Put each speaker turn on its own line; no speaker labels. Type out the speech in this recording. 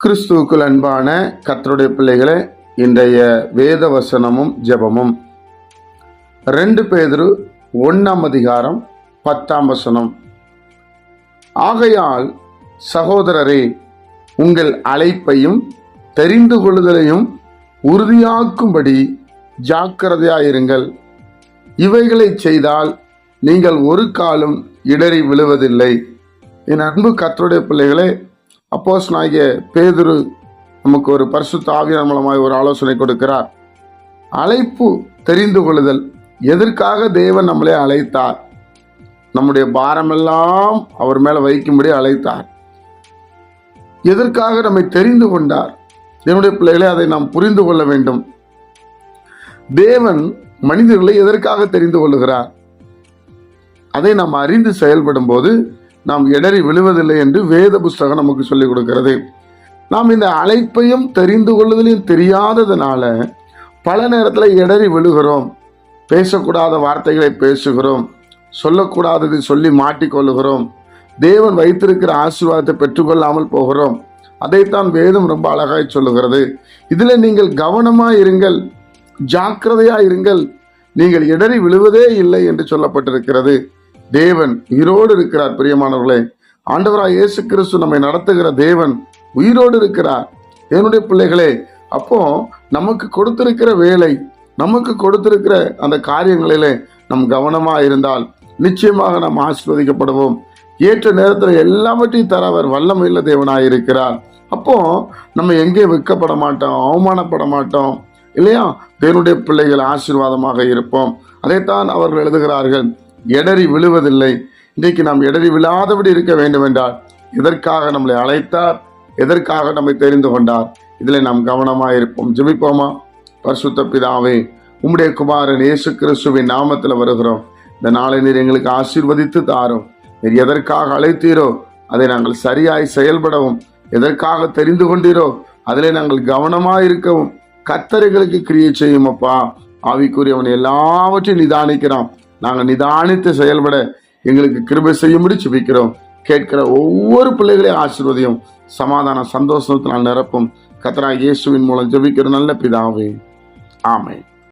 கிறிஸ்துவுக்குள் அன்பான கர்த்தருடைய பிள்ளைகளே, இன்றைய வேத வசனமும் ஜெபமும் 2 பேதுரு 1:10. ஆகையால் சகோதரரே, உங்கள் அழைப்பையும் தெரிந்து கொள்ளுதலையும் உறுதியாக்கும்படி ஜாக்கிரதையாயிருங்கள். இவைகளை செய்தால் நீங்கள் ஒரு காலம் இடறி விழுவதில்லை. என் அன்பு கர்த்தருடைய பிள்ளைகளே, அப்போஸ்தலனாகிய பேதுரு நமக்கு ஒரு பரிசுத்த ஆவியானவர் மூலமாக ஒரு ஆலோசனை கொடுக்கிறார். அழைப்பு தெரிந்து கொள்ளுதல். எதற்காக தேவன் நம்மளே அழைத்தார்? நம்முடைய பாரமெல்லாம் அவர் மேல வைக்கும்படி அழைத்தார். எதற்காக நம்மை தெரிந்து கொண்டார்? என்னுடைய பிள்ளைகளே, அதை நாம் புரிந்து கொள்ள வேண்டும். தேவன் மனிதர்களை எதற்காக தெரிந்து கொள்ளுகிறார்? அதை நாம் அறிந்து செயல்படும் போது நாம் இடறி விழுவதில்லை என்று வேத புஸ்தகம் நமக்கு சொல்லிக் கொடுக்கிறது. நாம் இந்த அழைப்பையும் தெரிந்து கொள்ளுதலையும் தெரியாததுனால பல நேரத்தில் இடறி விழுகிறோம். பேசக்கூடாத வார்த்தைகளை பேசுகிறோம், சொல்லக்கூடாததை சொல்லி மாட்டிக்கொள்ளுகிறோம், தேவன் வைத்திருக்கிற ஆசீர்வாதத்தை பெற்றுக்கொள்ளாமல் போகிறோம். அதைத்தான் வேதம் ரொம்ப அழகாய் சொல்லுகிறது. இதில் நீங்கள் கவனமாக இருங்கள், ஜாக்கிரதையாக இருங்கள், நீங்கள் இடறி விழுவதே இல்லை என்று சொல்லப்பட்டிருக்கிறது. தேவன் உயிரோடு இருக்கிறார். பிரியமானவர்களே, ஆண்டவராய் இயேசு கிறிஸ்து நம்மை நடத்துகிற தேவன் உயிரோடு இருக்கிறார். என்னுடைய பிள்ளைகளே, அப்போ நமக்கு கொடுத்திருக்கிற வேலை, நமக்கு கொடுத்திருக்கிற அந்த காரியங்களிலே நம் கவனமா இருந்தால் நிச்சயமாக நாம் ஆசீர்வதிக்கப்படுவோம். ஏற்ற நேரத்தில் எல்லாவற்றையும் தர அவர் வல்லமையுள்ள தேவனாய் இருக்கிறார். அப்போ நம்ம எங்கே வெட்கப்பட மாட்டோம், அவமானப்பட மாட்டோம் இல்லையா? தேவனுடைய பிள்ளைகள் ஆசீர்வாதமாக இருப்போம். அதைத்தான் அவர்கள் எழுதுகிறார்கள், இடறி விழுவதில்லை. இன்றைக்கு நாம் இடறி விழாதபடி இருக்க வேண்டும் என்றால் எதற்காக நம்மளை அழைத்தார், எதற்காக நம்மை தெரிந்து கொண்டார், இதில் நாம் கவனமாக இருப்போம். ஜெபிப்போமா? பரிசுத்த பிதாவே, உம்முடைய குமாரன் இயேசு கிறிஸ்துவின் நாமத்தில் வருகிறோம். இந்த நாளை நீர் எங்களுக்கு ஆசீர்வதித்து தாரும். நீர் எதற்காக அழைத்தீரோ அதை நாங்கள் சரியாய் செயல்படவும், எதற்காக தெரிந்து கொண்டீரோ அதிலே நாங்கள் கவனமாக இருக்கவும் கர்த்தர்களுக்கு கிரியை செய்யும். அப்பா, ஆவிக்குரியவன் எல்லாவற்றையும் நிதானிக்கிறான். நாங்கள் நிதானித்து செயல்பட எங்களுக்கு கிருபை செய்யும்படி ஜெபிக்கிறோம். கேட்கிற ஒவ்வொரு பிள்ளைகளையும் ஆசீர்வதியும், சமாதான சந்தோஷத்தினால் நிரப்பும். கர்த்தராகிய இயேசுவின் மூலம் ஜெபிக்கிற நல்ல பிதாவே, ஆமென்.